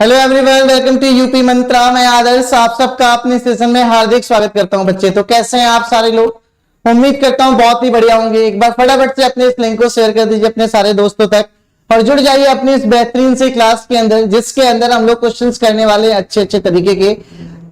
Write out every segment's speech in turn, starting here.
Hello everyone, welcome to UP Mantra. मैं आदर्श आप सबका अपने सेशन में हार्दिक स्वागत करता हूं। बच्चे तो कैसे हैं आप सारे लोग? उम्मीद करता हूं बहुत ही बढ़िया होंगे। एक बार फटाफट से अपने इस लिंक को शेयर कर दीजिए अपने सारे दोस्तों तक और जुड़ जाइए अपनी इस बेहतरीन से क्लास के अंदर, जिसके अंदर हम लोग क्वेश्चंस करने वाले अच्छे अच्छे तरीके के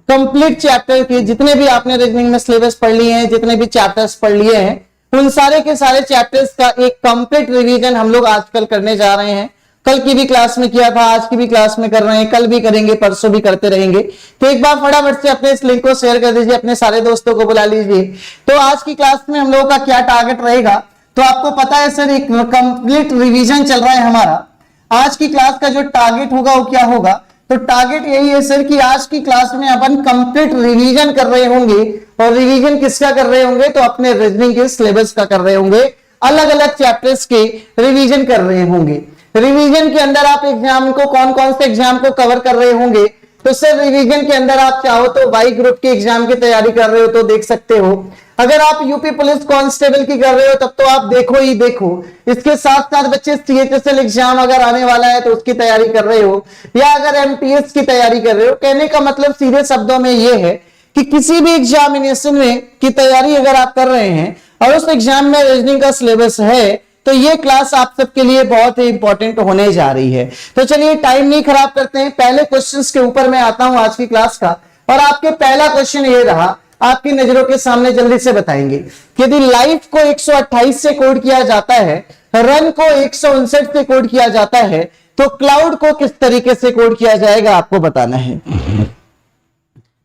कंप्लीट चैप्टर के। जितने भी आपने रीजनिंग में सिलेबस पढ़ लिए हैं, जितने भी चैप्टर्स पढ़ लिए हैं, उन सारे के सारे चैप्टर्स का एक कंप्लीट रिवीजन हम लोग आजकल करने जा रहे हैं। कल की भी क्लास में किया था, आज की भी क्लास में कर रहे हैं, कल भी करेंगे, परसों भी करते रहेंगे। तो एक बार फटाफट से अपने इस लिंक को शेयर कर दीजिए, अपने सारे दोस्तों को बुला लीजिए। तो आज की क्लास में हम लोगों का क्या टारगेट रहेगा, तो आपको पता है सर, एक कंप्लीट रिवीजन चल रहा है हमारा। आज की क्लास का जो टारगेट होगा वो क्या होगा, तो टारगेट यही है सर कि आज की क्लास में अपन कंप्लीट रिवीजन कर रहे होंगे। और रिवीजन किसका कर रहे होंगे, तो अपने रीजनिंग के सिलेबस का कर रहे होंगे। अलग अलग चैप्टर्स के रिवीजन कर रहे होंगे। रिवीजन के अंदर आप एग्जाम को कौन कौन से एग्जाम को कवर कर रहे होंगे, तो सर रिवीजन के अंदर आप चाहो तो वाई ग्रुप के एग्जाम की तैयारी कर रहे हो तो देख सकते हो। अगर आप यूपी पुलिस कांस्टेबल की कर रहे हो तब तो आप देखो ही देखो। इसके साथ साथ बच्चे सीएचएसएल एग्जाम अगर आने वाला है तो उसकी तैयारी कर रहे हो, या अगर एमटीएस की तैयारी कर रहे हो। कहने का मतलब सीधे शब्दों में यह है कि किसी भी एग्जामिनेशन में की तैयारी अगर आप कर रहे हैं और उस एग्जाम में रीजनिंग का सिलेबस है, तो ये क्लास आप सबके लिए बहुत ही इंपॉर्टेंट होने जा रही है। तो चलिए टाइम नहीं खराब करते हैं, पहले क्वेश्चंस के ऊपर मैं आता हूं आज की क्लास का। और आपके पहला क्वेश्चन ये रहा, आपकी नजरों के सामने जल्दी से बताएंगे कि यदि लाइफ को 128 से कोड किया जाता है, रन को 159 से कोड किया जाता है, तो क्लाउड को किस तरीके से कोड किया जाएगा आपको बताना है।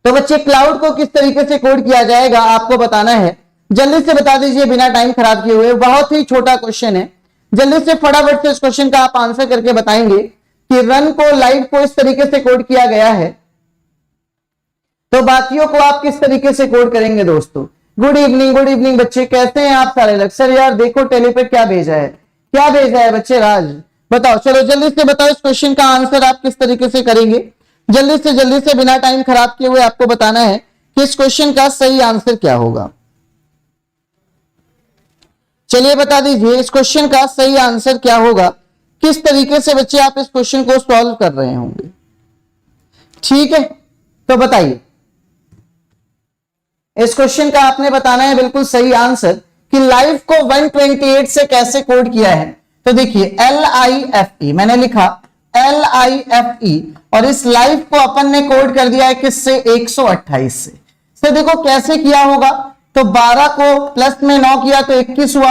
तो बच्चे क्लाउड को किस तरीके से कोड किया जाएगा आपको बताना है। जल्दी से बता दीजिए बिना टाइम खराब किए हुए। बहुत ही छोटा क्वेश्चन है, जल्दी से फटाफट से इस क्वेश्चन का आप आंसर करके बताएंगे कि रन को लाइव को इस तरीके से कोड किया गया है, तो बाकियों को आप किस तरीके से कोड करेंगे दोस्तों। गुड इवनिंग बच्चे, कैसे हैं आप सारे लोग? सर यार देखो टेली पे क्या भेजा है, क्या भेजा है बच्चे? राज बताओ, चलो जल्दी से बताओ इस क्वेश्चन का आंसर आप किस तरीके से करेंगे। जल्दी से बिना टाइम खराब किए हुए आपको बताना है कि इस क्वेश्चन का सही आंसर क्या होगा। चलिए बता दीजिए इस क्वेश्चन का सही आंसर क्या होगा, किस तरीके से बच्चे आप इस क्वेश्चन को सॉल्व कर रहे होंगे। ठीक है, तो बताइए इस क्वेश्चन का आपने बताना है बिल्कुल सही आंसर कि लाइफ को 128 से कैसे कोड किया है। तो देखिए LIFE मैंने लिखा LIFE, और इस लाइफ को अपन ने कोड कर दिया है किससे, 128 से। तो देखो कैसे किया होगा, तो 12 को प्लस में 9 किया तो 21 हुआ,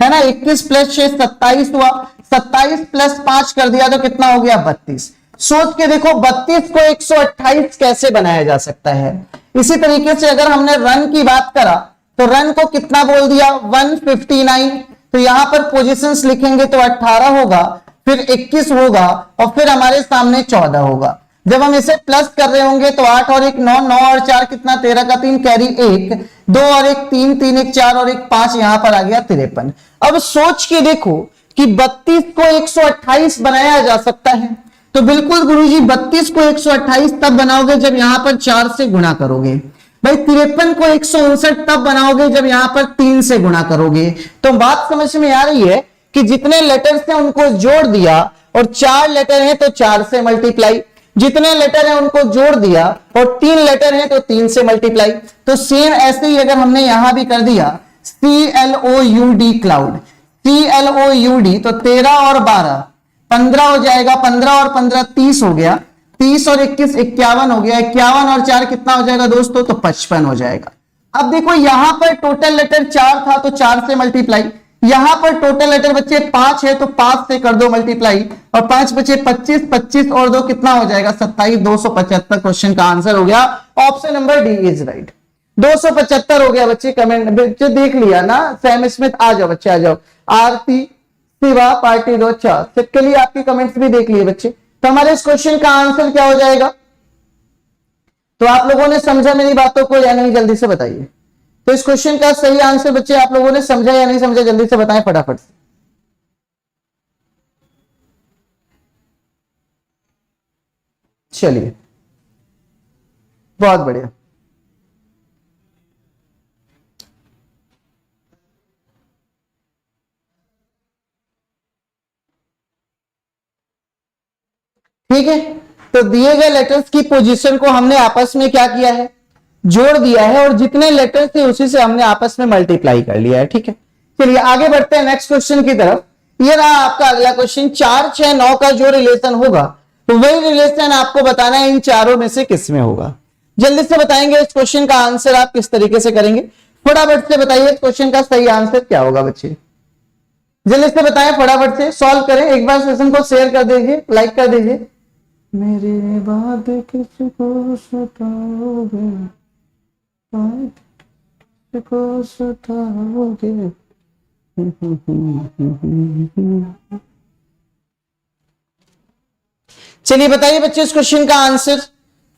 है ना। 21 प्लस 6 27 हुआ, 27 प्लस 5 कर दिया तो कितना हो गया, 32। सोच के देखो 32 को 128 कैसे बनाया जा सकता है। इसी तरीके से अगर हमने रन की बात करा तो रन को कितना बोल दिया, 159। तो यहां पर पोजीशंस लिखेंगे तो 18 होगा, फिर 21 होगा और फिर हमारे सामने 14 होगा। जब हम इसे प्लस कर रहे होंगे तो 8 और 1 9, 9 और 4 कितना, 13 का 3 कैरी 1, 2 और 1 3, 3 1 4 और 1 5, यहां पर आ गया 53। अब सोच के देखो कि 32 को 128 बनाया जा सकता है, तो बिल्कुल गुरुजी 32 को 128 तब बनाओगे जब यहां पर 4 से गुणा करोगे। भाई 53 को 159 तब बनाओगे जब यहां पर 3 से गुणा करोगे। तो बात समझ में आ रही है कि जितने लेटर्स हैं उनको जोड़ दिया और 4 लेटर हैं तो 4 से मल्टीप्लाई, जितने लेटर हैं उनको जोड़ दिया और 3 लेटर हैं तो 3 से मल्टीप्लाई। तो सेम ऐसे ही अगर हमने यहां भी कर दिया CLOUD क्लाउड, CLOUD, तो 13 और 12 15 हो जाएगा, 15 और 15 30 हो गया, 30 और 21 51 हो गया, 51 और 4 कितना हो जाएगा दोस्तों, तो 55 हो जाएगा। अब देखो यहां पर टोटल लेटर 4 था तो 4 से मल्टीप्लाई, यहां पर टोटल लेटर बच्चे 5 है तो 5 से कर दो मल्टीप्लाई, और 5 बचे 25, 25 और 2 कितना हो जाएगा, 27, 275 क्वेश्चन का आंसर हो गया। Option number D is right, 275 हो गया बच्चे। कमेंट बच्चे देख लिया ना, सैम स्मिथ आ जाओ बच्चे, आ जाओ। आरती शिवा पार्टी दो, अच्छा सबके लिए आपके कमेंट्स भी देख लिए बच्चे। तो हमारे इस क्वेश्चन का आंसर क्या हो जाएगा, तो आप लोगों ने समझा मेरी बातों को या नहीं, जल्दी से बताइए। तो इस क्वेश्चन का सही आंसर बच्चे आप लोगों ने समझा या नहीं समझा, जल्दी से बताएं फटाफट से। चलिए बहुत बढ़िया। ठीक है, तो दिए गए लेटर्स की पोजीशन को हमने आपस में क्या किया है, जोड़ दिया है, और जितने लेटर्स थे उसी से हमने आपस में मल्टीप्लाई कर लिया है। ठीक है, चलिए आगे बढ़ते हैं नेक्स्ट क्वेश्चन की तरफ। ये रहा आपका अगला क्वेश्चन। 4, 6, 9 का जो रिलेशन होगा तो वही रिलेशन आपको बताना है इन चारों में से किस में होगा। जल्दी से बताएंगे इस क्वेश्चन का आंसर आप किस तरीके से करेंगे, फटाफट से बताइए इस क्वेश्चन का सही आंसर क्या होगा बच्चे, जल्दी से बताएं, फटाफट से सॉल्व करें। एक बार सेशन को शेयर कर दीजिए, लाइक कर दीजिए। मेरे बाद किसको सताओगे, किसको सताओगे। चलिए बताइए बच्चे इस क्वेश्चन का आंसर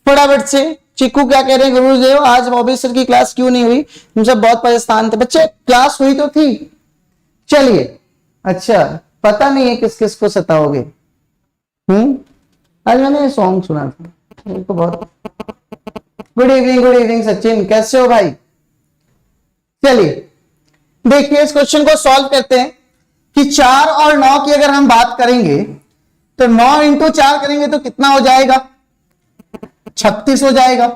फटाफट से। चिक्कू क्या कह रहे हैं, गुरुदेव आज बॉबी सर की क्लास क्यों नहीं हुई, हम सब बहुत परेशान थे। बच्चे क्लास हुई तो थी। चलिए, अच्छा पता नहीं है किस किस को सताओगे। आज मैंने सॉन्ग सुना था मेरे को बहुत। गुड इवनिंग सचिन, कैसे हो भाई। चलिए देखिए इस क्वेश्चन को सॉल्व करते हैं कि 4 और 9 की अगर हम बात करेंगे तो 9 इंटू 4 करेंगे तो कितना हो जाएगा, 36 हो जाएगा।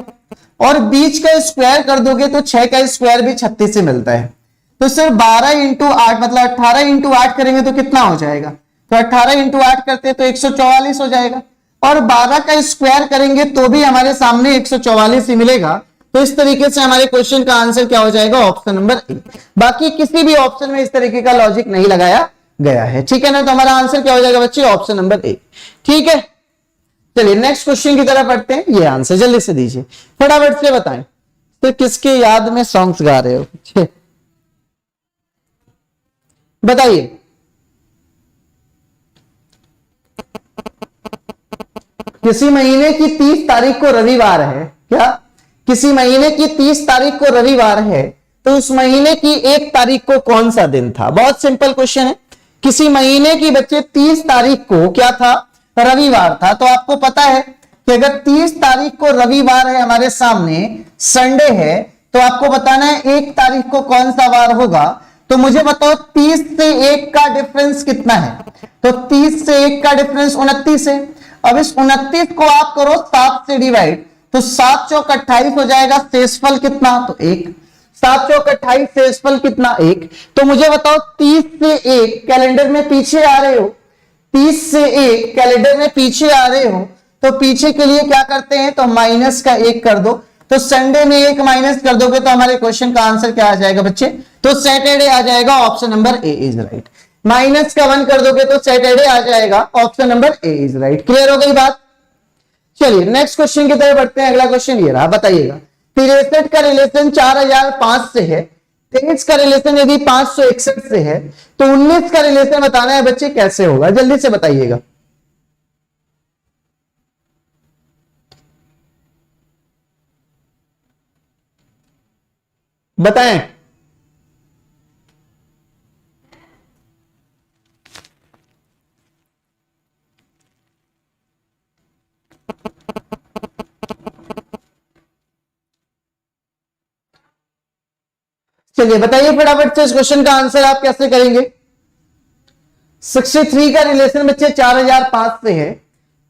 और बीच का स्क्वायर कर दोगे तो 6 का स्क्वायर भी 36 से मिलता है। तो सिर्फ 12 इंटू 8 मतलब 18 इंटू 8 करेंगे तो कितना हो जाएगा, तो 18 इंटू 8 करते तो 144 हो जाएगा। और 12 का स्क्वायर करेंगे तो भी हमारे सामने 144 ही मिलेगा। तो इस तरीके से हमारे क्वेश्चन का आंसर क्या हो जाएगा, ऑप्शन नंबर ए। बाकी किसी भी ऑप्शन में इस तरीके का लॉजिक नहीं लगाया गया है। ठीक है ना, तो हमारा आंसर क्या हो जाएगा बच्चे, ऑप्शन नंबर ए। ठीक है, चलिए नेक्स्ट क्वेश्चन की तरफ बढ़ते हैं। ये आंसर जल्दी से दीजिए, फटाफट से बताएं। तो किसके याद में सॉन्ग्स गा रहे हो, बताइए। किसी महीने की 30 तारीख को रविवार है, क्या किसी महीने की 30 तारीख को रविवार है तो उस महीने की 1 तारीख को कौन सा दिन था। बहुत सिंपल क्वेश्चन है। किसी महीने की बच्चे 30 तारीख को क्या था, रविवार था। तो आपको पता है कि अगर 30 तारीख को रविवार है, हमारे सामने संडे है, तो आपको बताना है 1 तारीख को कौन सा वार होगा। तो मुझे बताओ 30 से 1 का डिफरेंस कितना है, तो 30 से 1 का डिफरेंस 29 है। अब इस 29 को आप करो 7 से डिवाइड, तो 7 चौक 28 हो जाएगा, शेषफल कितना, तो 1। 7 चौक 28, शेषफल कितना, 1। तो मुझे बताओ 30 से 1 कैलेंडर में पीछे आ रहे हो, 30 से 1 कैलेंडर में पीछे आ रहे हो तो पीछे के लिए क्या करते हैं, तो माइनस का 1 कर दो। तो संडे में 1 माइनस कर दोगे तो हमारे क्वेश्चन का आंसर क्या आ जाएगा बच्चे, तो सैटरडे आ जाएगा। Option number A is right. Minus का 1 कर दोगे तो सैटरडे आ जाएगा। Option number A is right. Clear हो गई बात। चलिए नेक्स्ट क्वेश्चन की तरफ बढ़ते हैं। अगला क्वेश्चन ये रहा, बताइएगा 63 का रिलेशन 4005 से है, 23 का रिलेशन यदि 561 से है, तो 19 का रिलेशन बताना है बच्चे कैसे होगा, जल्दी से बताइएगा। बताएं। चलिए बताइए फटाफट से इस क्वेश्चन का आंसर आप कैसे करेंगे। 63 का रिलेशन बच्चे 4005 से है,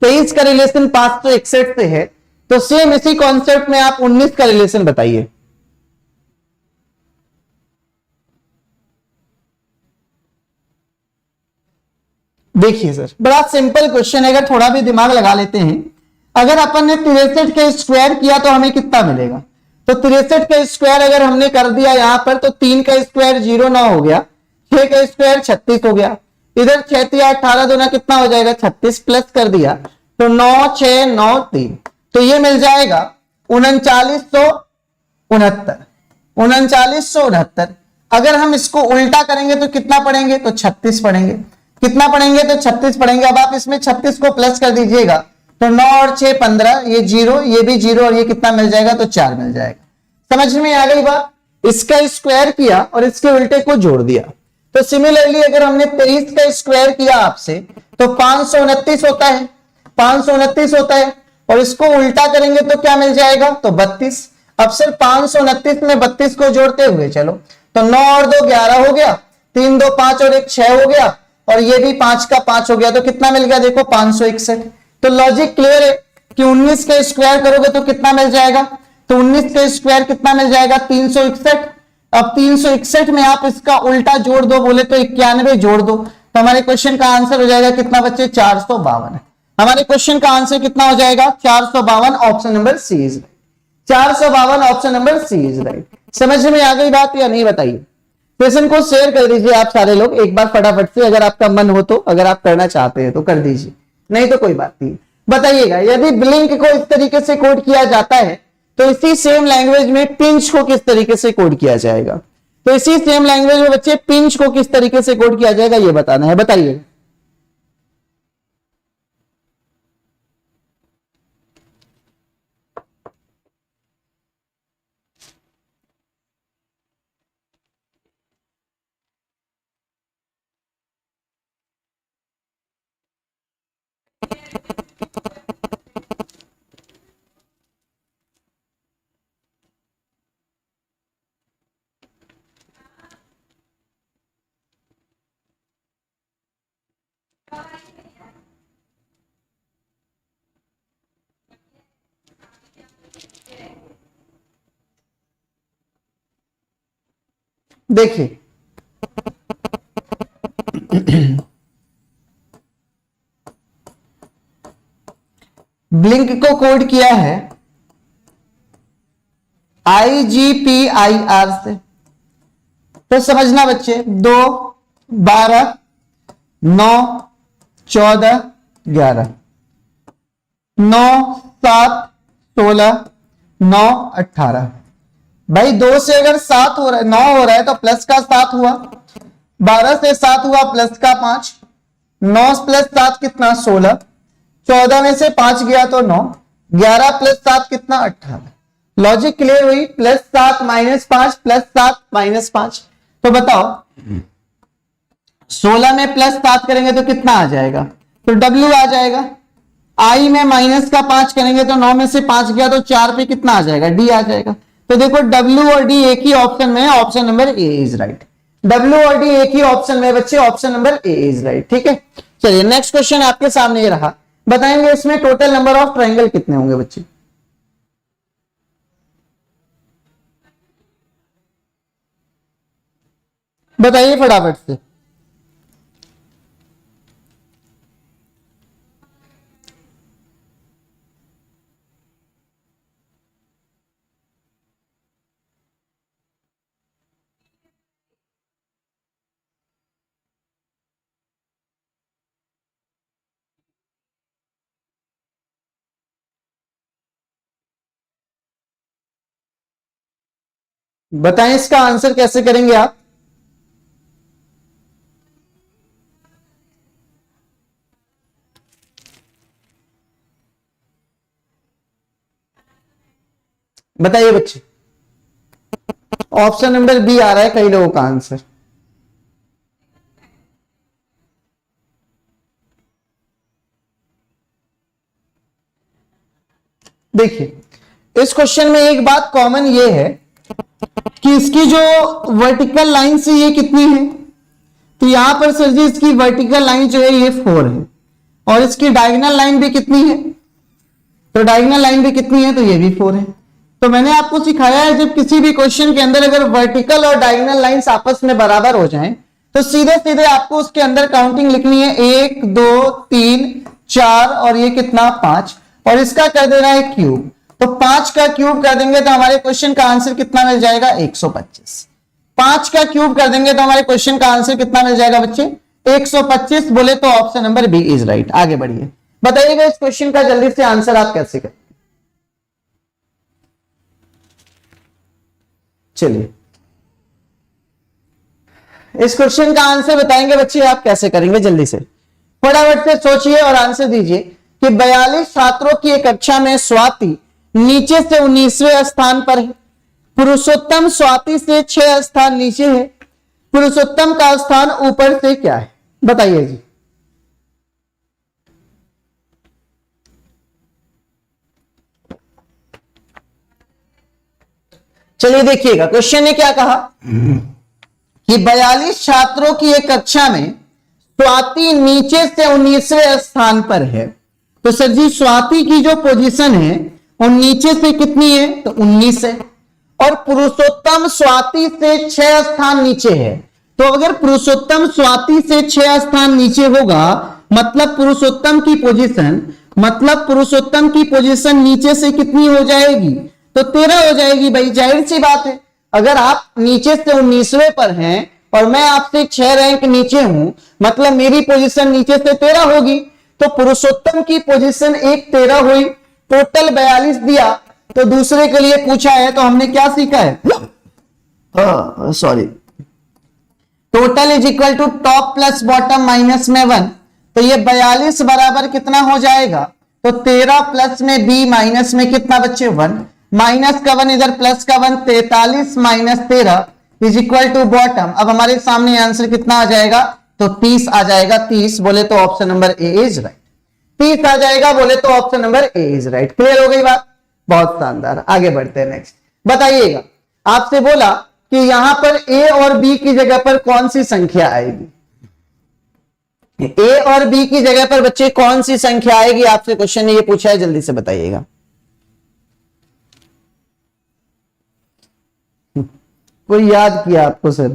23 का रिलेशन 561 से है, तो सेम इसी कॉन्सेप्ट में आप 19 का रिलेशन बताइए। देखिए सर बड़ा सिंपल क्वेश्चन है, अगर थोड़ा भी दिमाग लगा लेते हैं। अगर अपन ने 63 का स्क्वायर किया तो हमें कितना मिलेगा, तो 63 का स्क्वायर अगर हमने कर दिया यहां पर तो 3 का स्क्वायर 0 9 हो गया, 6 का स्क्वायर 36 हो गया, इधर 6 3 18 दूना कितना हो जाएगा 36 प्लस कर दिया तो 9 6 9 3, तो ये मिल जाएगा 3969। अगर हम इसको उल्टा करेंगे तो कितना पढ़ेंगे, तो 36 पढ़ेंगे। कितना पढ़ेंगे, तो 36 पढ़ेंगे। अब आप इसमें 36 को प्लस कर दीजिएगा तो 9 और 6 15, ये 0 ये भी 0 और ये कितना मिल जाएगा, तो 4 मिल जाएगा। समझ में आ गई बात। इसका स्क्वायर किया और इसके उल्टे को जोड़ दिया। तो सिमिलरली अगर हमने 23 का स्क्वायर किया आपसे तो 529 होता है, 529 होता है, और इसको उल्टा करेंगे तो क्या मिल जाएगा, तो 32। अब सिर्फ 529 में 32 को जोड़ते हुए चलो, तो 9 और 2 11 हो गया, 3 2 5 और 1 6 हो गया, और ये भी 5 का 5 हो गया, तो कितना मिल गया देखो 561। तो लॉजिक क्लियर है कि 19 का स्क्वायर करोगे तो कितना मिल जाएगा, तो 19 का स्क्वायर कितना मिल जाएगा 361। अब 361 में आप इसका उल्टा जोड़ दो, बोले तो 91 जोड़ दो, तो हमारे क्वेश्चन का आंसर हो जाएगा कितना बच्चे 452। हमारे क्वेश्चन का आंसर कितना हो जाएगा 452, option number C is right. 452 option number C is right. समझ में आ गई बात या नहीं बताइए। क्वेश्चन को शेयर कर दीजिए आप सारे लोग एक बार फटाफट से, अगर आपका मन हो तो, अगर आप करना चाहते हैं तो कर दीजिए, नहीं तो कोई बात नहीं। बताइएगा यदि ब्लिंक को इस तरीके से कोड किया जाता है तो इसी सेम लैंग्वेज में पिंच को किस तरीके से कोड किया जाएगा, तो इसी सेम लैंग्वेज में बच्चे पिंच को किस तरीके से कोड किया जाएगा ये बताना है, बताइए। देखिए ब्लिंक को कोड किया है IGPIR से, तो समझना बच्चे 2 12 9 14 11 9 7 16 9 18। भाई 2 से अगर 7 हो रहा है 9 हो रहा है तो प्लस का 7 हुआ, 12 से 7 हुआ प्लस का 5, 9 प्लस 7 कितना 16, 14 में से 5 गया तो 9, 11 प्लस 7 कितना 18। लॉजिक क्लियर हुई, प्लस 7 माइनस 5 प्लस 7 माइनस 5। तो बताओ 16 में प्लस 7 करेंगे तो कितना आ जाएगा, तो W आ जाएगा। I में माइनस का 5 करेंगे तो 9 में से 5 गया तो 4 पे कितना आ जाएगा D आ जाएगा। तो देखो W और D एक ही ऑप्शन में है, option number A is right. W और D एक ही ऑप्शन में बच्चे, option number A is right. ठीक है, चलिए नेक्स्ट क्वेश्चन आपके सामने ये रहा। बताएंगे इसमें टोटल नंबर ऑफ ट्रायंगल कितने होंगे बच्चे, बताइए फटाफट से। बताएं इसका आंसर कैसे करेंगे आप। बताइए बच्चे, ऑप्शन नंबर बी आ रहा है कई लोगों का आंसर। देखिए इस क्वेश्चन में एक बात कॉमन ये है कि इसकी जो वर्टिकल लाइन से ये कितनी है, तो यहां पर सर जी इसकी वर्टिकल लाइन जो है ये 4 है, और इसकी डायगोनल लाइन भी कितनी है, तो डायगोनल लाइन भी कितनी है, तो ये भी 4 है। तो मैंने आपको सिखाया है जब किसी भी क्वेश्चन के अंदर अगर वर्टिकल और डायगोनल लाइंस आपस में बराबर हो जाएं तो सीधे सीधे आपको उसके अंदर काउंटिंग लिखनी है 1 2 3 4 और ये कितना 5, और इसका कर देना है क्यूब। तो 5 का क्यूब कर देंगे तो हमारे क्वेश्चन का आंसर कितना मिल जाएगा 125। 5 का क्यूब कर देंगे तो हमारे क्वेश्चन का आंसर कितना मिल जाएगा बच्चे 125। बोले तो option number B is right. आगे बढ़िए, बताइएगा इस क्वेश्चन का जल्दी से आंसर आप कैसे करें। चलिए इस क्वेश्चन का आंसर बताएंगे बच्चे आप कैसे करेंगे, जल्दी से फटाफट से सोचिए और आंसर दीजिए कि 42 छात्रों की एक कक्षा में स्वाति नीचे से 19वें स्थान पर है, पुरुषोत्तम स्वाति से 6 स्थान नीचे है, पुरुषोत्तम का स्थान ऊपर से क्या है, बताइए जी। चलिए देखिएगा क्वेश्चन ने क्या कहा कि 42 छात्रों की एक कक्षा में स्वाति नीचे से 19वें स्थान पर है, तो सर जी स्वाति की जो पोजीशन है वो नीचे से कितनी है, तो 19 है, और पुरुषोत्तम स्वाति से 6 स्थान नीचे है। तो अगर पुरुषोत्तम स्वाति से 6 स्थान नीचे होगा, मतलब पुरुषोत्तम की पोजीशन नीचे से कितनी हो जाएगी, तो 13 हो जाएगी। भाई जाहिर सी बात है, अगर आप नीचे से 19वें पर हैं और मैं आपसे 6 रैंक नीचे हूं, मतलब मेरी पोजीशन नीचे से 13 होगी, तो पुरुषोत्तम की पोजीशन एक 13 हुई, टोटल 42 दिया। तो दूसरे के लिए पूछा है, तो हमने क्या सीखा है, sorry, total is equal to top plus bottom minus में 1। तो ये 42 बराबर कितना हो जाएगा, तो 13 प्लस में बी माइनस में कितना बच्चे 1, माइनस का 1 इधर प्लस का 1, 43 minus 13 is equal to bottom. अब हमारे सामने आंसर कितना आ जाएगा, तो 30 आ जाएगा। 30 बोले तो option number A is right. 30 आ जाएगा बोले तो option number A is right. Clear हो गई बात, बहुत शानदार। आगे बढ़ते हैं नेक्स्ट। बताइएगा, आपसे बोला कि यहां पर ए और बी की जगह पर कौन सी संख्या आएगी, ए और बी की जगह पर बच्चे कौन सी संख्या आएगी, आपसे क्वेश्चन ने ये पूछा है, जल्दी से बताइएगा। कोई याद किया आपको सर,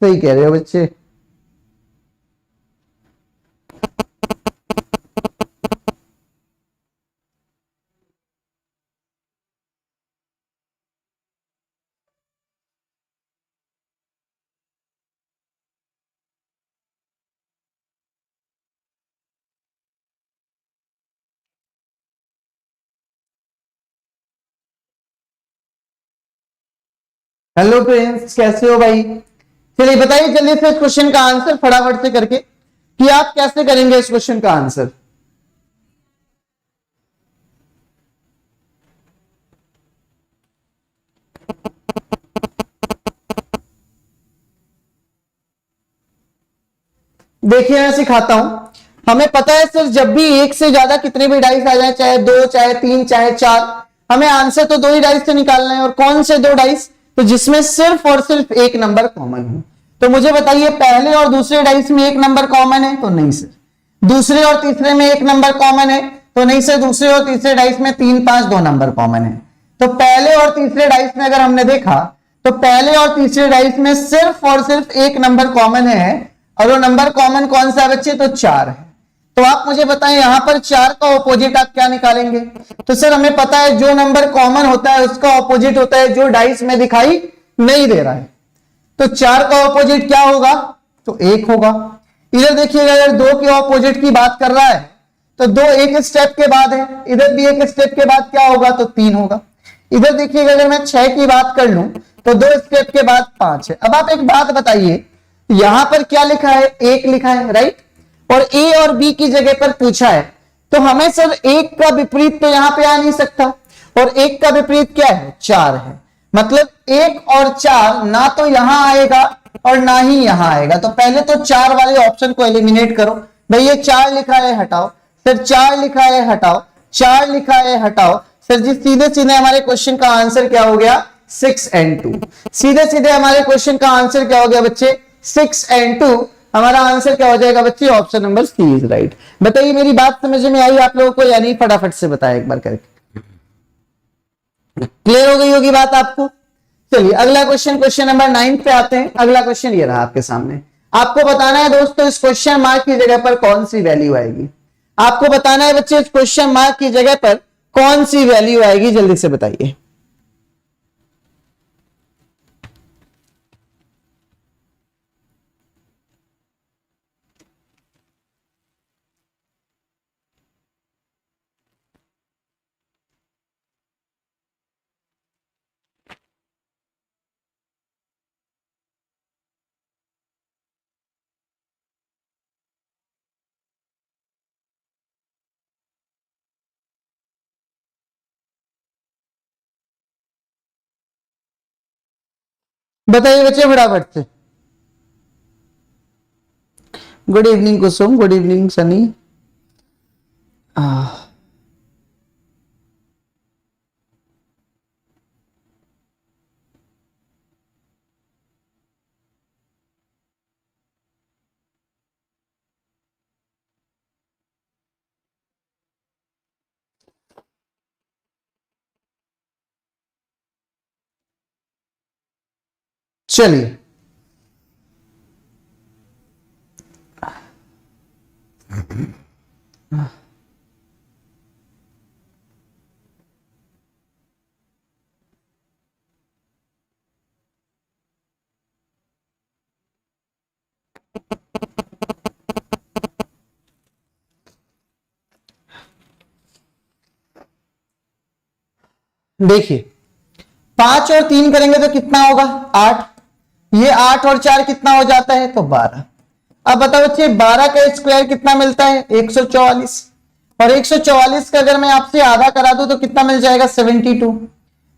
सही कह रहे हो बच्चे। हेलो फ्रेंड्स, कैसे हो भाई। चलिए बताइए जल्दी से इस क्वेश्चन का आंसर फटाफट से करके, कि आप कैसे करेंगे इस क्वेश्चन का आंसर। देखिए मैं सिखाता हूं। हमें पता है सर, जब भी एक से ज्यादा कितने भी डाइस आ जाए, चाहे 2 चाहे 3 चाहे 4, हमें आंसर तो 2 ही डाइस से निकालना है। और कौन से 2 डाइस, तो जिसमें सिर्फ और सिर्फ एक नंबर कॉमन हो। तो मुझे बताइए, पहले और दूसरे डाइस में एक नंबर कॉमन है, तो नहीं सर। दूसरे और तीसरे में एक नंबर कॉमन है, तो नहीं सर। दूसरे और तीसरे डाइस में 3 5 2 नंबर कॉमन है। तो पहले और तीसरे डाइस में अगर हमने देखा, तो पहले और तीसरे डाइस में सिर्फ और सिर्फ एक नंबर कॉमन है, और वो नंबर कॉमन कौन सा है बच्चे, तो 4 है। तो आप मुझे बताएं, यहां पर 4 का ऑपोजिट आप क्या निकालेंगे। तो सर हमें पता है जो नंबर कॉमन होता है उसका ऑपोजिट होता है जो डाइस में दिखाई नहीं दे रहा है। तो 4 का ऑपोजिट क्या होगा, तो 1 होगा। इधर देखिएगा, अगर 2 के ऑपोजिट की बात कर रहा है, तो 2 एक स्टेप के बाद है, इधर भी एक स्टेप के बाद क्या होगा, तो 3 होगा। इधर देखिएगा, अगर मैं 6 की बात कर लूं, तो 2 स्टेप के बाद 5 है। अब आप एक बात बताइए, यहां पर क्या लिखा है, 1 लिखा है, राइट, और ए और बी की जगह पर पूछा है, तो हमें सर 1 का विपरीत तो यहां पे आ नहीं सकता, और 1 का विपरीत क्या है, 4 है। मतलब 1 और 4 ना तो यहां आएगा और ना ही यहां आएगा। तो पहले तो 4 वाले ऑप्शन को एलिमिनेट करो। भाई ये 4 लिखा है, हटाओ। फिर 4 लिखा है, हटाओ। 4 लिखा है, हटाओ। सर जी सीधे सीधे हमारे क्वेश्चन का आंसर क्या हो गया, 6 and 2। सीधे सीधे हमारे क्वेश्चन का आंसर क्या हो गया बच्चे, 6 and 2। हमारा आंसर क्या हो जाएगा बच्चे, option number C is right. बताइए मेरी बात समझ में आई आप लोगों को या नहीं, फटाफट से बताएं एक बार करके। क्लियर हो गई होगी बात आपको। चलिए अगला क्वेश्चन, क्वेश्चन नंबर 9 पे आते हैं। अगला क्वेश्चन ये रहा आपके सामने। आपको बताना है दोस्तों, इस क्वेश्चन मार्क की जगह पर कौन सी वैल्यू आएगी। आपको बताना है बच्चे, इस क्वेश्चन मार्क की जगह पर कौन सी वैल्यू आएगी, जल्दी से बताइए। बताइए बच्चे फटाफट से। गुड इवनिंग कुसुम, गुड इवनिंग सनी। चलिए देखिए 5 और 3 करेंगे तो कितना होगा 8, ये 8 और 4 कितना हो जाता है तो 12। अब बताओ बच्चे 12 का स्क्वायर कितना मिलता है 144, और 144 का अगर मैं आपसे आधा करा दूं तो कितना मिल जाएगा 72।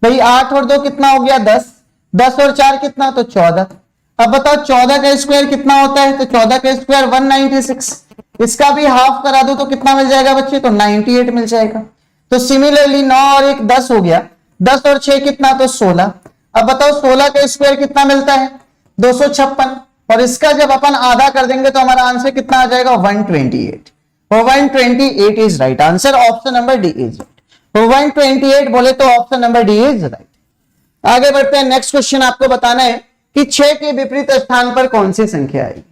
भाई 8 और 2 कितना हो गया 10, 10 और 4 कितना तो 14। अब बताओ 14 का स्क्वायर कितना होता है तो 14 का स्क्वायर 196, इसका भी हाफ करा दो तो कितना मिल जाएगा बच्चे तो 98 मिल जाएगा। तो सिमिलरली 9 और 1 10 हो गया, 10 और 6 कितना तो 16। अब बताओ 16 का स्क्वायर कितना मिलता है 256, और इसका जब अपन आधा कर देंगे तो हमारा आंसर कितना आ जाएगा 128। 128 is right answer, option number D is right. 128 बोले तो option number D is right. आगे बढ़ते हैं, नेक्स्ट क्वेश्चन आपको बताना है कि 6 के विपरीत स्थान पर कौन सी संख्या आएगी।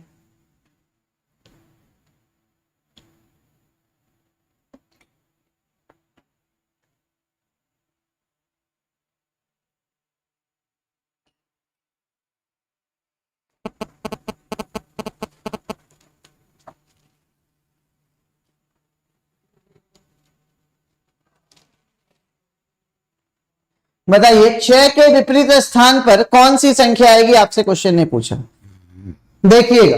बताइए 6 के विपरीत स्थान पर कौन सी संख्या आएगी, आपसे क्वेश्चन ने पूछा। देखिएगा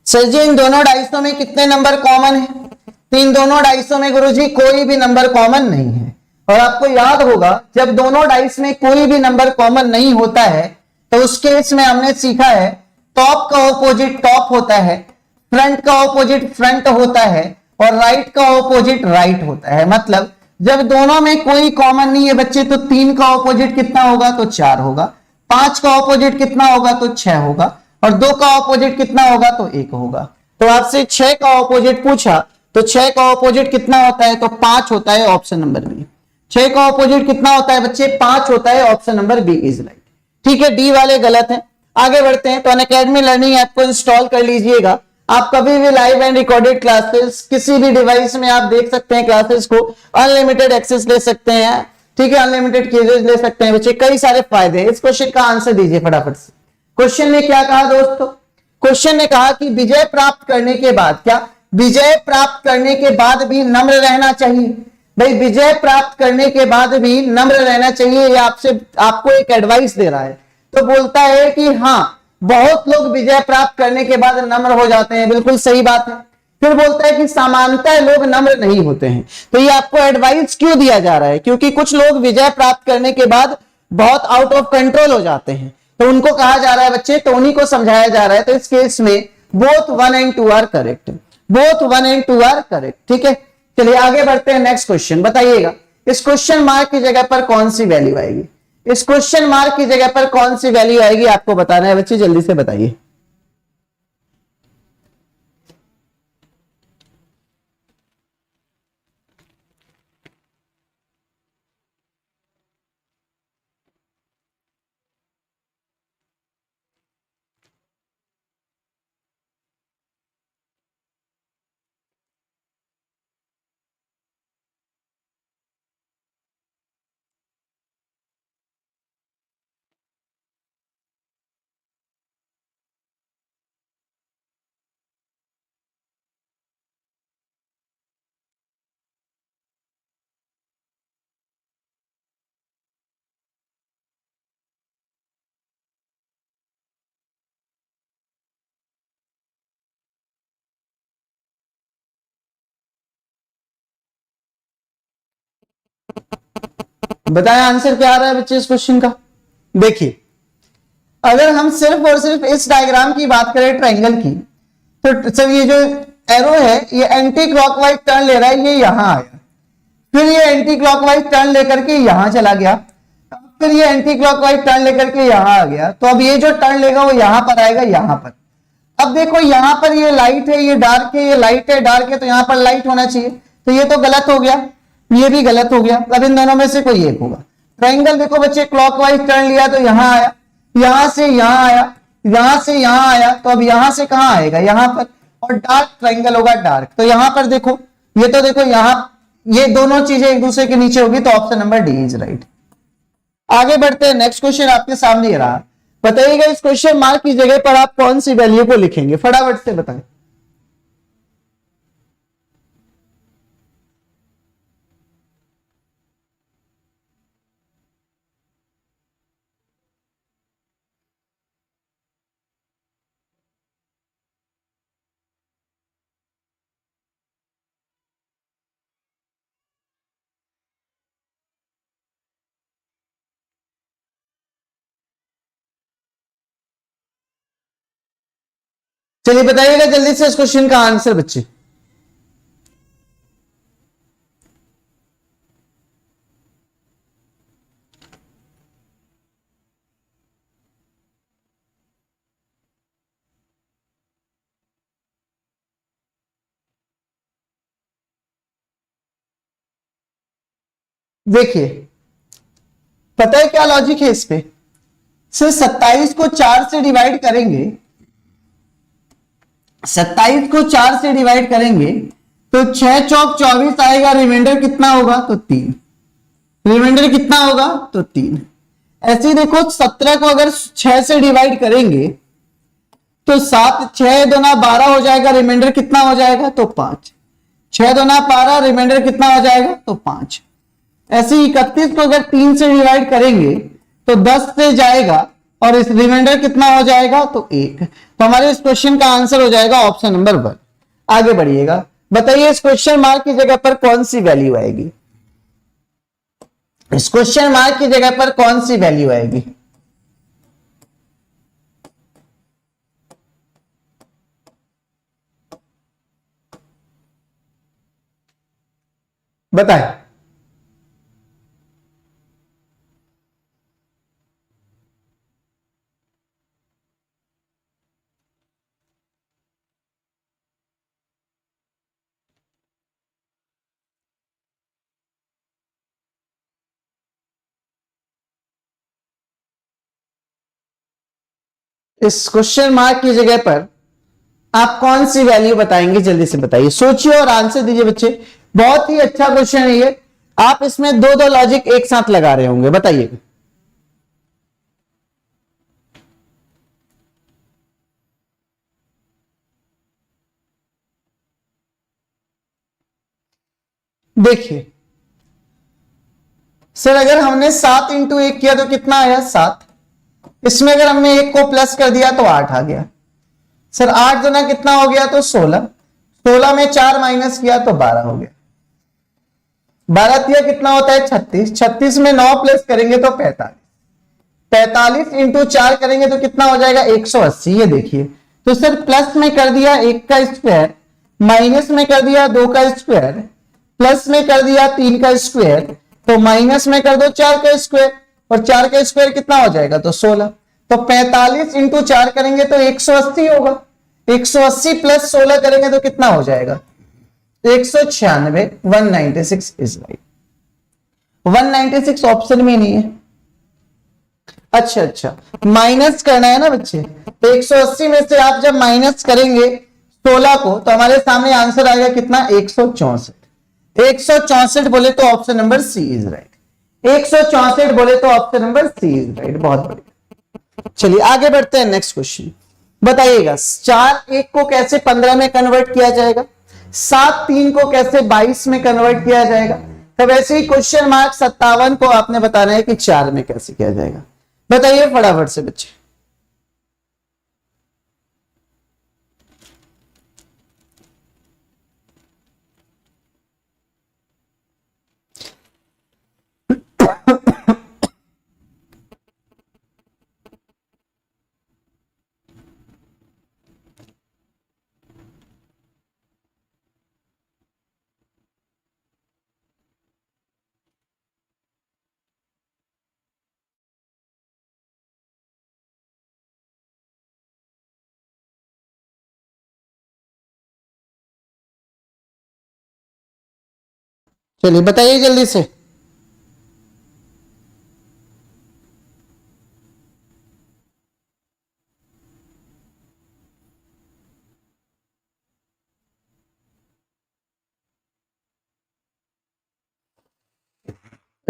सर जी इन दोनों डाइसों में कितने नंबर कॉमन है, तो इन दोनों डाइसों में गुरुजी कोई भी नंबर कॉमन नहीं है। और आपको याद होगा जब दोनों डाइस में कोई भी नंबर कॉमन नहीं होता है तो उस केस में हमने सीखा है टॉप का ऑपोजिट टॉप होता है, फ्रंट का ऑपोजिट फ्रंट होता है, और राइट का ऑपोजिट राइट होता है। मतलब जब दोनों में कोई कॉमन नहीं है बच्चे तो 3 का ऑपोजिट कितना होगा तो 4 होगा, 5 का ऑपोजिट कितना होगा तो 6 होगा, और 2 का ऑपोजिट कितना होगा तो 1 होगा। तो आपसे 6 का ऑपोजिट पूछा तो 6 का ऑपोजिट कितना होता है तो 5 होता है, ऑप्शन नंबर बी। 6 का ऑपोजिट कितना होता है बच्चे 5 होता है, option number B is right. ठीक है, डी वाले गलत हैं। आगे बढ़ते हैं, तो अनअकैडमी लर्निंग ऐप को इंस्टॉल कर लीजिएगा। आप कभी भी लाइव एंड रिकॉर्डेड क्लासेस किसी भी डिवाइस में आप देख सकते हैं, क्लासेस को अनलिमिटेड एक्सेस ले सकते हैं। ठीक है, अनलिमिटेड कीजेज ले सकते हैं बच्चे, कई सारे फायदे हैं। इस क्वेश्चन का आंसर दीजिए फटाफट से। क्वेश्चन ने क्या कहा दोस्तों, क्वेश्चन ने कहा कि विजय प्राप्त करने के बाद, क्या विजय प्राप्त करने के बाद भी नम्र रहना चाहिए। भाई विजय प्राप्त करने के बाद भी नम्र रहना चाहिए, ये आपसे आपको एक एडवाइस दे रहा है। तो बोलता है कि हाँ बहुत लोग विजय प्राप्त करने के बाद नम्र हो जाते हैं, बिल्कुल सही बात है। फिर बोलता है कि सामान्यतः लोग नम्र नहीं होते हैं। तो ये आपको एडवाइस क्यों दिया जा रहा है, क्योंकि कुछ लोग विजय प्राप्त करने के बाद बहुत आउट ऑफ कंट्रोल हो जाते हैं, तो उनको कहा जा रहा है बच्चे, तो उन्हीं को समझाया जा रहा है। तो इस केस में both 1 and 2 are correct, both 1 and 2 are correct. ठीक है, चलिए आगे बढ़ते हैं, नेक्स्ट क्वेश्चन। बताइएगा इस क्वेश्चन मार्क की जगह पर कौन सी वैल्यू आएगी, इस क्वेश्चन मार्क की जगह पर कौन सी वैल्यू आएगी आपको बताना है बच्चे, जल्दी से बताइए। बताएं आंसर क्या आ रहा है बच्चे इस क्वेश्चन का। देखिए अगर हम सिर्फ और सिर्फ इस डायग्राम की बात करें ट्रायंगल की, तो सर ये जो एरो है ये एंटी क्लॉकवाइज टर्न ले रहा है, ये यहां आया, फिर ये एंटी क्लॉकवाइज टर्न लेकर के यहां चला गया, फिर ये एंटी क्लॉकवाइज टर्न लेकर के यहां आ गया। तो अब ये जो टर्न लेगा वो यहां पर आएगा, यहां पर। अब देखो यहां पर ये लाइट है, ये डार्क है, ये लाइट है डार्क है, तो यहां पर लाइट होना चाहिए, तो ये तो गलत हो गया, ये भी गलत हो गया। अब इन दोनों में से कोई एक होगा। ट्रायंगल देखो बच्चे क्लॉकवाइज टर्न लिया तो यहां आया, यहां से यहां आया, यहां से यहां आया, तो अब यहां से कहां आएगा, यहां पर, और डार्क ट्राइंगल होगा डार्क, तो यहां पर देखो, ये तो देखो यहां, ये दोनों चीजें एक दूसरे के नीचे होगी, तो option number D is right. आगे बढ़ते हैं, नेक्स्ट क्वेश्चन आपके सामने रहा। बताइएगा इस क्वेश्चन मार्क की जगह पर आप कौन सी वैल्यू को लिखेंगे, फटाफट से बताएं। चलिए बताइएगा जल्दी से इस क्वेश्चन का आंसर बच्चे। देखिए पता है क्या लॉजिक है इस पे, सिर्फ 27 को 4 से डिवाइड करेंगे, 27 को 4 से डिवाइड करेंगे तो 6 चौक 24 आएगा, रिमाइंडर कितना होगा तो 3, रिमाइंडर कितना होगा तो 3। ऐसे ही देखो 17 को अगर 6 से डिवाइड करेंगे तो 7, 6 दूना 12 हो जाएगा, रिमाइंडर कितना हो जाएगा तो 5, 6 दूना 12, रिमाइंडर कितना हो जाएगा तो 5। ऐसे ही 31 को अगर 3 से डिवाइड करेंगे तो 10 से जाएगा, और इस रिमाइंडर कितना हो जाएगा तो 1। तो हमारे इस क्वेश्चन का आंसर हो जाएगा ऑप्शन नंबर 1। आगे बढ़िएगा, बताइए इस क्वेश्चन मार्क की जगह पर कौन सी वैल्यू आएगी, इस क्वेश्चन मार्क की जगह पर कौन सी वैल्यू आएगी। बताएं। इस क्वेश्चन मार्क की जगह पर आप कौन सी वैल्यू बताएंगे, जल्दी से बताइए, सोचिए और आंसर दीजिए बच्चे। बहुत ही अच्छा क्वेश्चन है ये, आप इसमें दो दो लॉजिक एक साथ लगा रहे होंगे, बताइए। देखिए सर अगर हमने 7 इंटू 1 किया तो कितना आया 7, इसमें अगर हमने 1 को प्लस कर दिया तो 8 आ गया। सर 8 गुना कितना हो गया तो 16, 16 में 4 माइनस किया तो 12 हो गया। 12 तिया कितना होता है 36, 36 में 9 प्लस करेंगे तो 45, 45 इंटू 4 करेंगे तो कितना हो जाएगा 180। ये देखिए, तो सर प्लस में कर दिया 1 का स्क्वायर, माइनस में कर दिया 2 का स्क्वायर, प्लस में कर दिया 3 का स्क्वायर, तो माइनस में कर दो 4 का स्क्वायर, और 4 का स्क्वायर कितना हो जाएगा तो 16। तो 45 इंटू 4 करेंगे तो 180 होगा, 180 प्लस 16 करेंगे तो कितना हो जाएगा 196, 196 इज राइट। 196 ऑप्शन में नहीं है। अच्छा अच्छा, माइनस करना है ना बच्चे, तो 180 में से आप जब माइनस करेंगे 16 को तो हमारे सामने आंसर आएगा कितना 164। 164 बोले तो option number C is right, 164 बोले तो option number C is right. बहुत बढ़िया, चलिए आगे बढ़ते हैं, नेक्स्ट क्वेश्चन बताइएगा। 4 1 को कैसे 15 में कन्वर्ट किया जाएगा, 7 3 को कैसे 22 में कन्वर्ट किया जाएगा, तो वैसे ही क्वेश्चन मार्क 57 को आपने बताना है कि 4 में कैसे किया जाएगा। बताइए फटाफट से बच्चे। चलिए बताइए जल्दी से।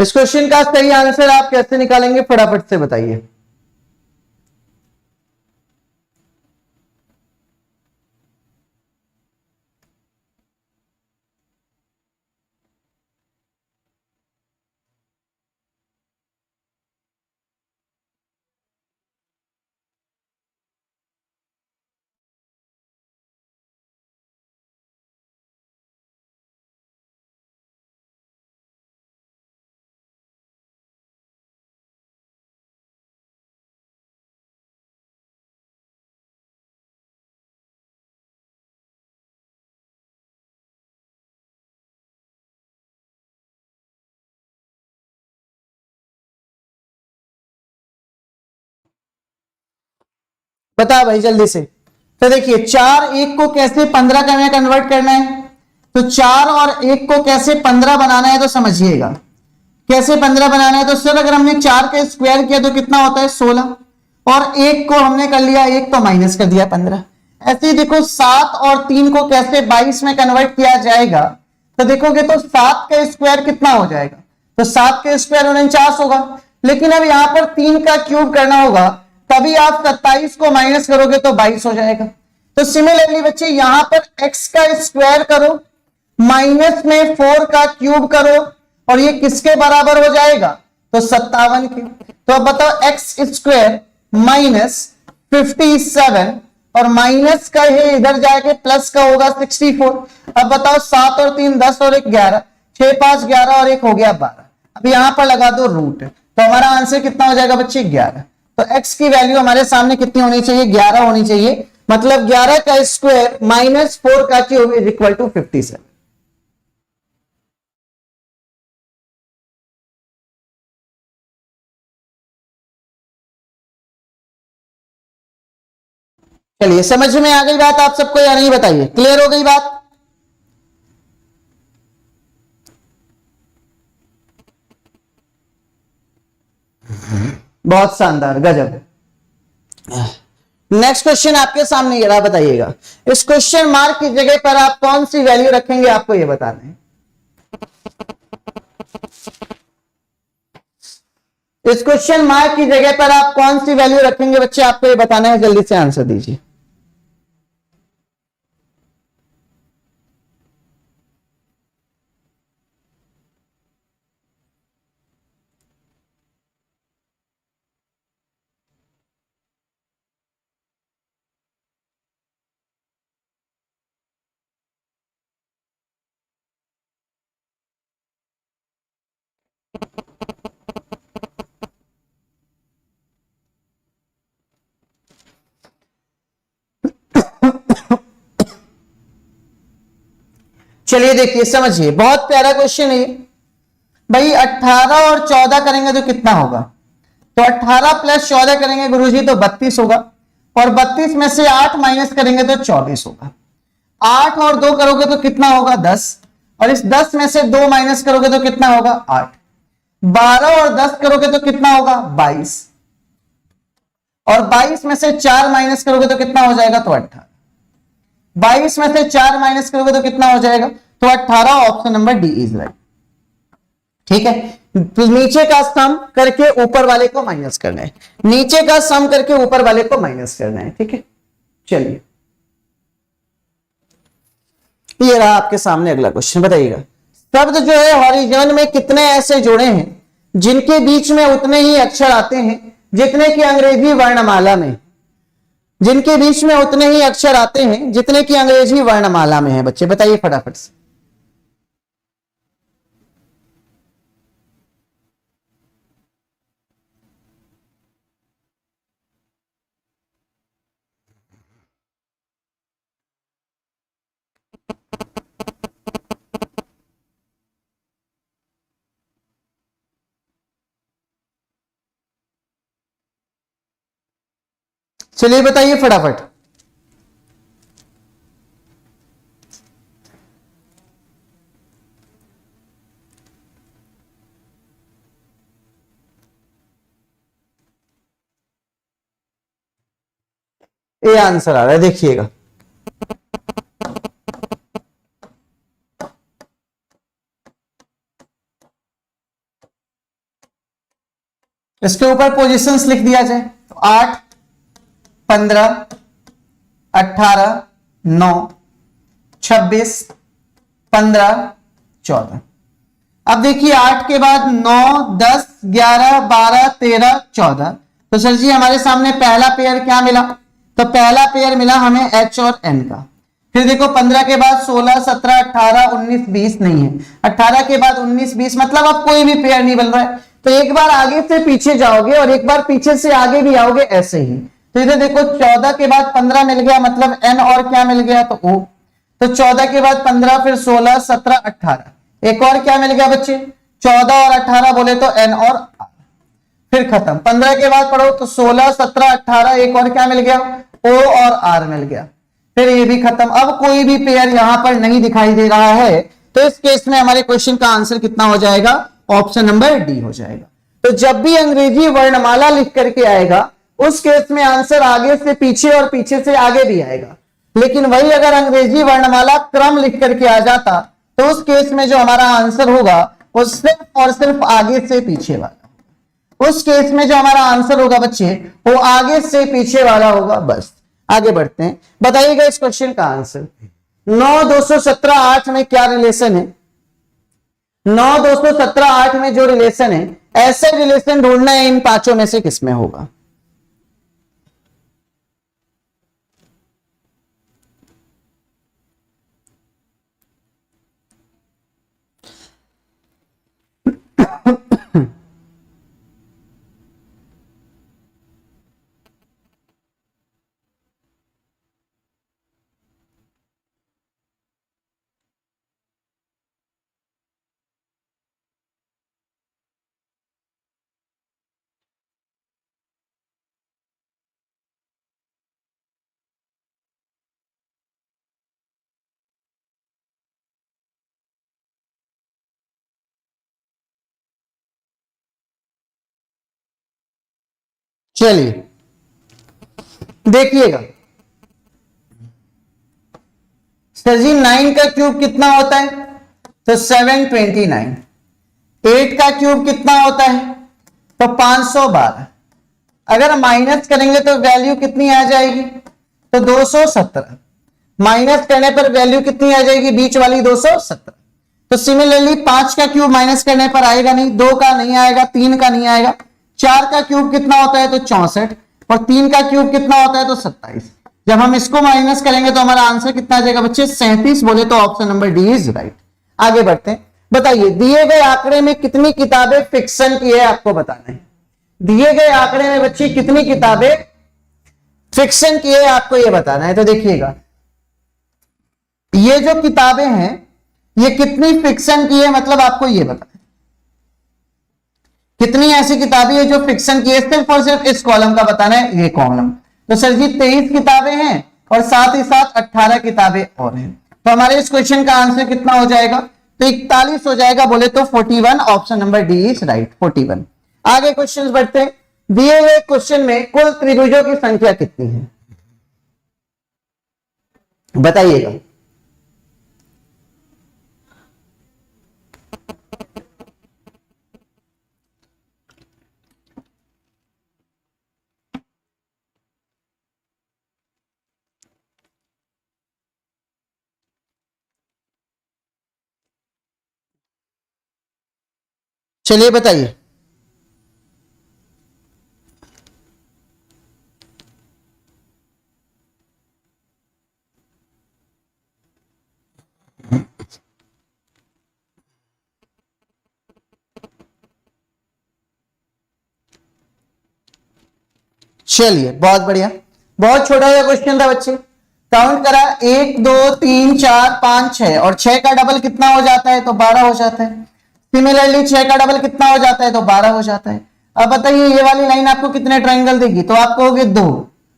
इस क्वेश्चन का सही आंसर आप कैसे निकालेंगे फटाफट से बताइए। बता भाई जल्दी से। तो देखिए 4 1 को कैसे 15 में कन्वर्ट करना है, तो 4 और 1 को कैसे 15 बनाना है, तो समझिएगा कैसे 15 बनाना है। तो सर अगर हमने 4 का स्क्वायर किया तो कितना होता है 16, और 1 को हमने कर लिया 1 तो माइनस कर दिया 15। ऐसे ही देखो 7 और 3 को कैसे 22 में कन्वर्ट किया जाएगा, तो देखोगे तो 7 का स्क्वायर कितना हो जाएगा, तो 7 का स्क्वायर 49 होगा। लेकिन अब यहां पर 3 का क्यूब करना होगा, तभी आप 27 को माइनस करोगे तो 22 हो जाएगा। तो सिमिलरली बच्चे यहां पर x का स्क्वायर करो, माइनस में 4 का क्यूब करो, और ये किसके बराबर हो जाएगा, तो 57 के। तो अब बताओ एक्स स्क्वायर माइनस 57, और माइनस का है इधर जाके प्लस का होगा 64। अब बताओ 7 और 3 10 और 1 11, 6 5 11 और 1 हो गया 12। अब यहां पर लगा दो रूट, तो हमारा आंसर कितना हो जाएगा बच्चे 11। तो x की वैल्यू हमारे सामने कितनी होनी चाहिए, 11 होनी चाहिए। मतलब 11 का स्क्वायर माइनस 4 का क्यूब इज इक्वल टू 57। चलिए समझ में आ गई बात आप सबको या नहीं, बताइए क्लियर हो गई बात। बहुत शानदार, गजब। नेक्स्ट क्वेश्चन आपके सामने ये रहा, बताइएगा इस क्वेश्चन मार्क की जगह पर आप कौन सी वैल्यू रखेंगे, आपको ये बताना है। इस क्वेश्चन मार्क की जगह पर आप कौन सी वैल्यू रखेंगे बच्चे, आपको ये बताना है, जल्दी से आंसर दीजिए। चलिए देखिए समझिए, बहुत प्यारा क्वेश्चन है भाई। 18 और 14 करेंगे तो कितना होगा, तो 18 प्लस 14 करेंगे गुरुजी तो 32 होगा, और 32 में से 8 माइनस करेंगे तो 24 होगा। 8 और 2 करोगे तो कितना होगा 10, और इस 10 में से 2 माइनस करोगे तो कितना होगा 8। 12 और 10 करोगे तो कितना होगा 22, और 22 में से 4 माइनस करोगे तो कितना हो जाएगा, तो 18। 22 में से 4 माइनस करोगे तो कितना हो जाएगा, तो 18। Option number D is right. ठीक है, तो नीचे का सम करके ऊपर वाले को माइनस करना है, नीचे का सम करके ऊपर वाले को माइनस करना है। ठीक है, चलिए ये रहा आपके सामने अगला क्वेश्चन, बताइएगा शब्द जो है हॉरिजॉन में कितने ऐसे जोड़े हैं जिनके बीच में उतने ही अक्षर आते हैं जितने की अंग्रेजी वर्णमाला में, जिनके बीच में उतने ही अक्षर आते हैं जितने की अंग्रेजी वर्णमाला में है। बच्चे बताइए फटाफट से। चलिए बताइए फटाफट। ये आंसर आ रहा है, देखिएगा इसके ऊपर पोजीशंस लिख दिया जाए तो 8, 15, 18, 9, 26, 15, 14। अब देखिए 8 के बाद 9, 10, 11, 12, 13, 14। तो सर जी हमारे सामने पहला पेयर क्या मिला? तो पहला पेयर मिला हमें H और N का। फिर देखो 15 के बाद 16, 17, 18, 19, 20 नहीं है। 18 के बाद 19, 20 मतलब अब कोई भी पेयर नहीं बन रहा है। तो एक बार आगे से पीछे जाओगे और एक बार पीछे से आगे भी आओगे ऐसे ही। तो इधर देखो 14 के बाद 15 मिल गया, मतलब N और क्या मिल गया? तो O। तो 14 के बाद 15, फिर 16, 17, 18, एक और क्या मिल गया बच्चे? 14 और 18 बोले तो N और R। फिर खत्म। 15 के बाद पढ़ो तो 16, 17, 18, एक और क्या मिल गया? O और R मिल गया। फिर ये भी खत्म। अब कोई भी पेयर यहां पर नहीं दिखाई दे रहा है, तो इस केस में हमारे क्वेश्चन का आंसर कितना हो जाएगा? ऑप्शन नंबर डी हो जाएगा। तो जब भी अंग्रेजी वर्णमाला लिख करके आएगा उस केस में आंसर आगे से पीछे और पीछे से आगे भी आएगा। लेकिन वही अगर अंग्रेजी वर्णमाला क्रम लिख करके आ जाता तो उस केस में जो हमारा आंसर होगा वो सिर्फ और सिर्फ आगे से पीछे वाला। उस केस में जो हमारा आंसर होगा बच्चे वो आगे से पीछे वाला होगा। बस आगे बढ़ते हैं, बताइएगा इस क्वेश्चन का आंसर। 9, 217, 8 में क्या रिलेशन है? 9, 217, 8 में जो रिलेशन है, ऐसे रिलेशन ढूंढना है इन पांचों में से किसमें होगा? चलिए देखिएगा, सर जी 9 का क्यूब कितना होता है? तो 729। 8 का क्यूब कितना होता है? तो 512। अगर माइनस करेंगे तो वैल्यू कितनी आ जाएगी? तो 217। माइनस करने पर वैल्यू कितनी आ जाएगी? बीच वाली 217। तो सिमिलरली 5 का क्यूब माइनस करने पर आएगा नहीं, 2 का नहीं आएगा, 3 का नहीं आएगा। 4 का क्यूब कितना होता है? तो 64। और 3 का क्यूब कितना होता है? तो 27। जब हम इसको माइनस करेंगे तो हमारा आंसर कितना आ जाएगा बच्चे? 37। बोले तो option number D is right. आगे बढ़ते हैं, बताइए दिए गए आंकड़े में कितनी किताबें फिक्शन की है आपको बताना है। दिए गए आंकड़े में बच्चे कितनी किताबें फिक्शन की है आपको ये बताना है। तो देखिएगा ये जो किताबें हैं ये कितनी फिक्शन की है, मतलब आपको ये बताना है कितनी ऐसी किताबें है जो फिक्शन की है। सिर्फ और सिर्फ इस कॉलम का बताना है, ये कॉलम। तो सर जी 23 किताबें हैं और साथ ही साथ 18 किताबें और हैं। तो हमारे इस क्वेश्चन का आंसर कितना हो जाएगा? तो 41 हो जाएगा। बोले तो 41, option number D is right, 41। आगे क्वेश्चन बढ़ते हैं। दिए हुए क्वेश्चन में कुल त्रिभुजों की संख्या कितनी है बताइएगा। चलिए बताइए। चलिए बहुत बढ़िया, बहुत छोटा सा क्वेश्चन था बच्चे। काउंट करा 1 2 3 4 5 6 और 6 का डबल कितना हो जाता है? तो 12 हो जाता है। सिमिलरली 6 का डबल कितना हो जाता है? तो 12 हो जाता है। अब बताइए ये वाली लाइन आपको कितने ट्रायंगल देगी? तो आप कहोगे 2,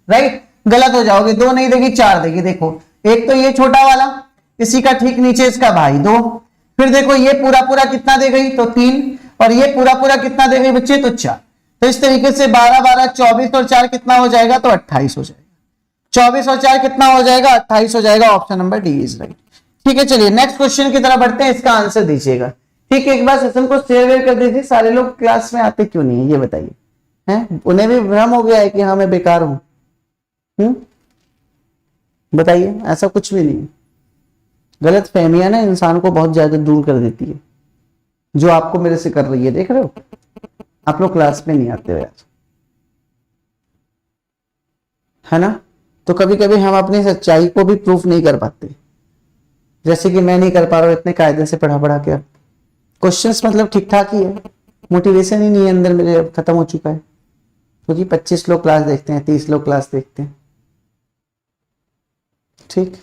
राइट? गलत हो जाओगे, 2 नहीं देगी 4 देगी। देखो एक तो ये छोटा वाला, इसी का ठीक नीचे इसका भाई 2। फिर देखो ये पूरा पूरा कितना दे गई? तो 3। और ये पूरा पूरा कितना दे गई बच्चे? तो 4। तो इस तरीके से 12 12 24 और 4 कितना हो जाएगा? तो 28 हो जाएगा। 24 और 4 कितना हो जाएगा? 28 हो जाएगा। Option number D is right. ठीक है, चलिए नेक्स्ट क्वेश्चन की तरफ बढ़ते हैं, इसका आंसर दीजिएगा। ठीक है, एक बार सेशन को शेयर कर दीजिए। सारे लोग क्लास में आते क्यों नहीं है ये बताइए। हैं, उन्हें भी भ्रम हो गया है कि हाँ मैं बेकार हूं। बताइए, ऐसा कुछ भी नहीं। गलत फहमियां ना इंसान को बहुत ज्यादा दूर कर देती है, जो आपको मेरे से कर रही है। देख रहे हो, आप लोग क्लास में नहीं आते हो यार, है ना। तो कभी कभी हम अपनी सच्चाई को भी प्रूफ नहीं कर पाते, जैसे कि मैं नहीं कर पा रहा हूं इतने कायदे से पढ़ा पढ़ा के। क्वेश्चंस मतलब ठीक ठाक ही है, मोटिवेशन ही नहीं है अंदर मेरे, अब खत्म हो चुका है। क्योंकि 25 लोग क्लास देखते हैं, 30 लोग क्लास देखते हैं, ठीक।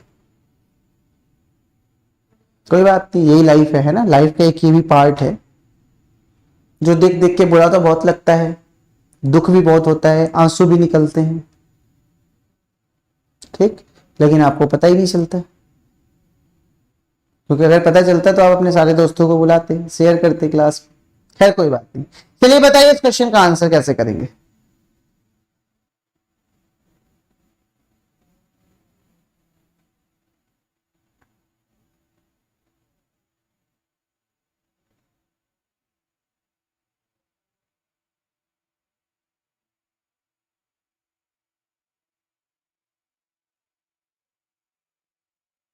कोई बात नहीं, यही लाइफ है ना। लाइफ का एक ये भी पार्ट है, जो देख देख के बुरा तो बहुत लगता है, दुख भी बहुत होता है, आंसू भी निकलते हैं, ठीक। लेकिन आपको पता ही नहीं चलता, क्योंकि अगर पता चलता तो आप अपने सारे दोस्तों को बुलाते, शेयर करते क्लास में। खैर कोई बात नहीं, चलिए बताइए इस क्वेश्चन का आंसर कैसे करेंगे।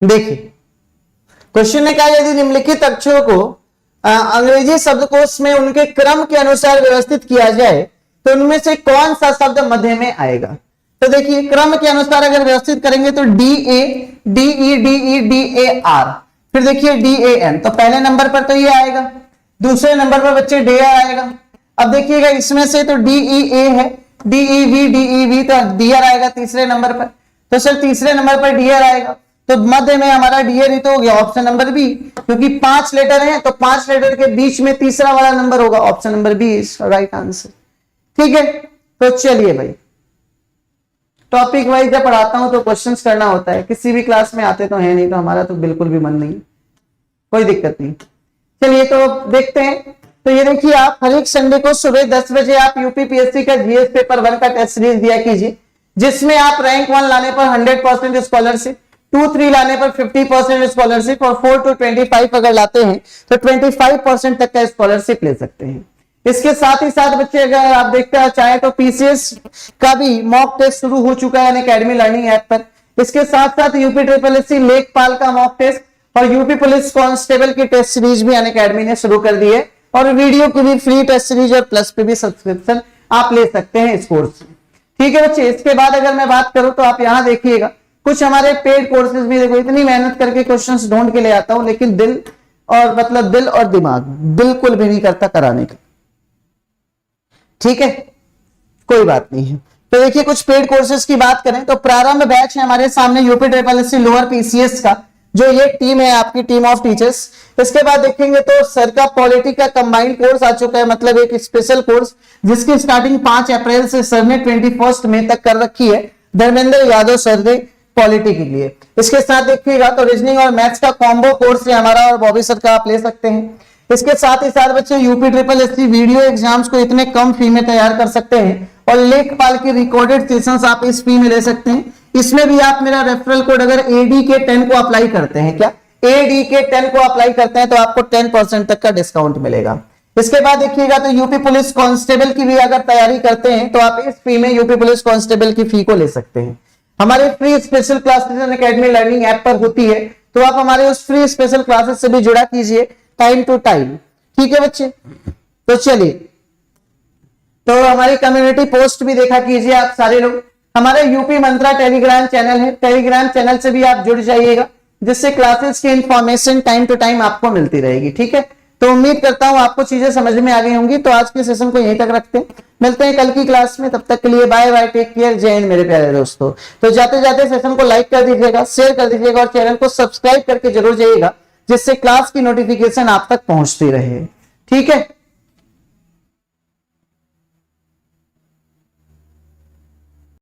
देखिए क्वेश्चन ने कहा यदि निम्नलिखित अक्षरों को अंग्रेजी शब्दकोश में उनके क्रम के अनुसार व्यवस्थित किया जाए तो उनमें से कौन सा शब्द मध्य में आएगा। तो देखिए क्रम के अनुसार अगर व्यवस्थित करेंगे तो D A D E D E D A R, फिर देखिए डी ए एन, तो पहले नंबर पर तो ये आएगा, दूसरे नंबर पर बच्चे डी आर आएगा। अब देखिएगा इसमें से तो डी ई ए है, डी ई वी तो डी आर आएगा तीसरे नंबर पर, तो सर तीसरे नंबर पर डी आर आएगा। तो मध्य में हमारा डीयर ही तो हो गया ऑप्शन नंबर बी, क्योंकि 5 लेटर हैं तो 5 लेटर के बीच में तीसरा वाला नंबर होगा, option number B is right answer. ठीक है, तो चलिए भाई, टॉपिक वाइज जब पढ़ाता हूं तो क्वेश्चंस करना होता है, किसी भी क्लास में आते तो है नहीं, तो हमारा तो बिल्कुल भी मन नहीं, कोई दिक्कत नहीं। चलिए तो देखते हैं। तो ये देखिए, आप हर एक संडे को सुबह 10 बजे आप यूपीपीएससी का जीएस पेपर 1 का टेस्ट सीरीज दिया कीजिए, जिसमें आप रैंक 1 लाने पर 100% स्कॉलरशिप, 2-3 लाने पर 50% स्कॉलरशिप और 4 to 25 अगर लाते हैं तो 25% तक का स्कॉलरशिप ले सकते हैं। इसके साथ ही साथ बच्चे अगर आप देखते चाहे तो पीसीएस का भी मॉक टेस्ट शुरू हो चुका है अनअकैडमी लर्निंग ऐप पर। इसके साथ साथ यूपी ट्रिपल एससी लेखपाल का मॉक टेस्ट और यूपी पुलिस कांस्टेबल की टेस्ट सीरीज भी अनअकैडमी ने शुरू कर दी है, और वीडियो की भी फ्री टेस्ट सीरीज और प्लस पे भी सब्सक्रिप्शन आप ले सकते हैं इस कोर्स में। ठीक है बच्चे, इसके बाद अगर मैं बात करूं तो आप यहां देखिएगा कुछ हमारे पेड कोर्सेज भी। देखो इतनी मेहनत करके क्वेश्चंस ढूंढ के ले आता हूं, लेकिन दिल और दिमाग बिल्कुल भी नहीं करता कराने का। ठीक है, कोई बात नहीं है। तो देखिए कुछ पेड कोर्सेज की बात करें तो प्रारंभ बैच है हमारे सामने UP triple SC lower PCS का, जो ये टीम है आपकी टीम ऑफ टीचर्स। इसके बाद देखेंगे तो सर का पॉलिटी का कंबाइंड कोर्स आ चुका है, मतलब एक स्पेशल कोर्स जिसकी स्टार्टिंग 5 अप्रैल से सर ने 21 मई तक कर रखी है, धर्मेंद्र यादव सर ने पॉलिटी के लिए। इसके साथ देखिएगा तो रीजनिंग और मैथ्स का कॉम्बो कोर्स है हमारा, और बॉबी सर का आप ले सकते हैं। इसके साथ ही साथ बच्चे UP triple SC video exams को इतने कम फी में तैयार कर सकते हैं, और लेखपाल की रिकॉर्डेड सेशंस आप इस फी में ले सकते हैं। इसमें भी आप मेरा रेफरल कोड अगर ADK10 को अप्लाई करते हैं, क्या ADK10 को अप्लाई करते हैं तो आपको 10% तक का डिस्काउंट मिलेगा। इसके बाद देखिएगा तो यूपी पुलिस कांस्टेबल की भी अगर तैयारी करते हैं तो आप इस फी में यूपी पुलिस कांस्टेबल की फी को ले सकते हैं। हमारे free special classes Unacademy learning app पर होती है, तो आप हमारे उस फ्री स्पेशल क्लासेस से भी जुड़ा कीजिए टाइम टू टाइम। ठीक है बच्चे, तो चलिए, तो हमारी कम्युनिटी पोस्ट भी देखा कीजिए आप सारे लोग। हमारे यूपी मंत्रा टेलीग्राम चैनल है, टेलीग्राम चैनल से भी आप जुड़ जाइएगा, जिससे क्लासेस की इंफॉर्मेशन टाइम टू टाइम आपको मिलती रहेगी। ठीक है, तो उम्मीद करता हूं आपको चीजें समझ में आ गई होंगी। तो आज के सेशन को यहीं तक रखते हैं, मिलते हैं कल की क्लास में, तब तक के लिए बाय बाय, टेक केयर, जय हिंद मेरे प्यारे दोस्तों। तो जाते जाते सेशन को लाइक कर दीजिएगा, शेयर कर दीजिएगा और चैनल को सब्सक्राइब करके जरूर जाइएगा, जिससे क्लास की नोटिफिकेशन आप तक पहुंचती रहे। ठीक है।